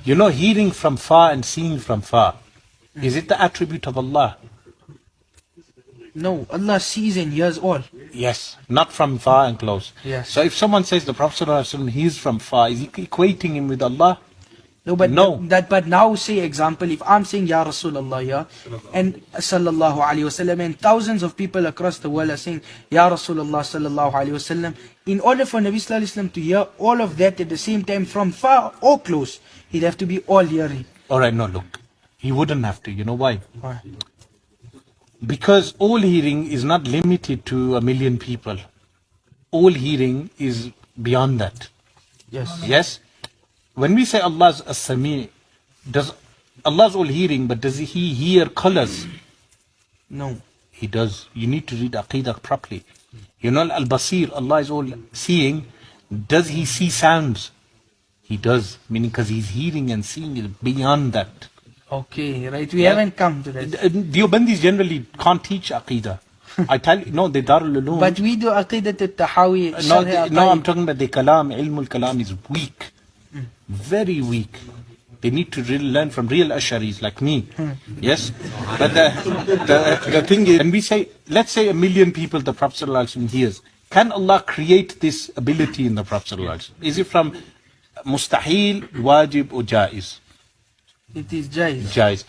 You know, hearing from far and seeing from far. Is it the attribute of Allah? No, Allah sees and hears all. Yes, not from far and close. Yes. So if someone says the Prophet ﷺ hears from far, is he equating him with Allah? No, but No. But now say example, if I'm saying Ya Rasulullah, yeah, and Sallallahu Alaihi Wasallam, and thousands of people across the world are saying Ya Rasulullah Sallallahu Alaihi Wasallam, in order for Nabi Sallallahu Alaihi Wasallam to hear all of that at the same time from far or close, he'd have to be all hearing. Alright, no, look. He wouldn't have to. You know why? Why? Because all hearing is not limited to 1 million people. All hearing is beyond that. Yes. Yes? When we say Allah's as-Sami', does Allah's all hearing, but does He hear colors? No. He does. You need to read Aqidah properly. You know, Al-Basir, Allah is all seeing. Does He see sounds? He does. Meaning because He's hearing and seeing is beyond that. Okay, right. We haven't come to that. Deobandis generally can't teach Aqidah. I tell you, no, they Darul Uloom. But we do Aqidat al-Tahawi. No, I'm talking about the Kalam. Ilmul Kalam is weak. Very weak. They need to really learn from real Asharis like me. Yes? But the thing is, when we say, let's say 1 million people the Prophet ﷺ hears, can Allah create this ability in the Prophet ﷺ? Is it from mustahil, wajib or jaiz? It is jaiz. Jaiz.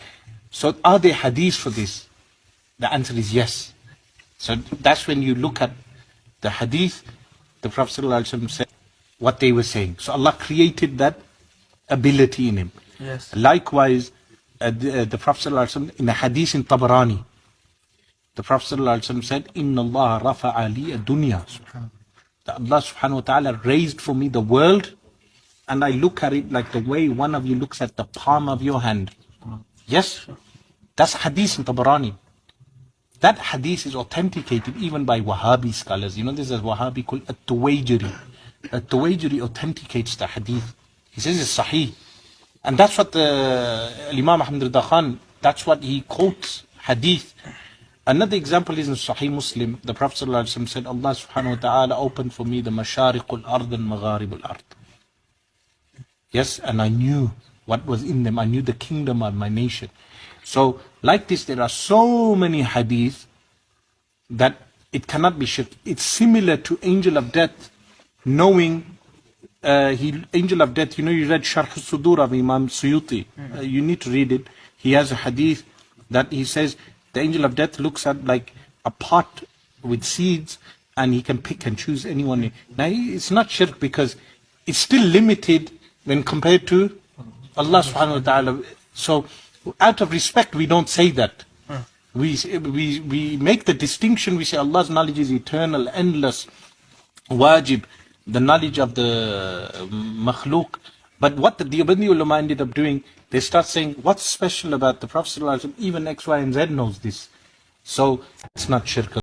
So are there hadiths for this? The answer is yes. So that's when you look at the hadith, the Prophet ﷺ said what they were saying. So Allah created that ability in him. Yes. Likewise, the Prophet ﷺ in a hadith in Tabarani, the Prophet ﷺ said, Inna Allah rafa'a li dunya. That Allah subhanahu wa ta'ala raised for me the world, and I look at it like the way one of you looks at the palm of your hand. Yes? That's hadith in Tabarani. That hadith is authenticated even by Wahhabi scholars. You know, there's a Wahhabi called At-Tuwayjiri. At-Tuwayjiri authenticates the hadith. He says it's sahih. And that's what the Imam Ahmad Rida Khan, that's what he quotes, hadith. Another example is in Sahih Muslim. The Prophet ﷺ said, Allah subhanahu wa ta'ala opened for me the mashariqul ard and magharibul ard. Yes, and I knew what was in them. I knew the kingdom of my nation. So, like this, there are so many hadith that it cannot be shirk. It's similar to angel of death, knowing angel of death. You know, you read Sharh Sudur of Imam Suyuti. You need to read it. He has a hadith that he says the angel of death looks at like a pot with seeds, and he can pick and choose anyone. Now, it's not shirk because it's still limited when compared to Allah subhanahu wa ta'ala. So, out of respect, we don't say that. We make the distinction. We say Allah's knowledge is eternal, endless, wajib, the knowledge of the makhluk. But what the Deobandi ulama ended up doing, they start saying, what's special about the Prophet ﷺ? Even X, Y, and Z knows this. So, it's not shirk.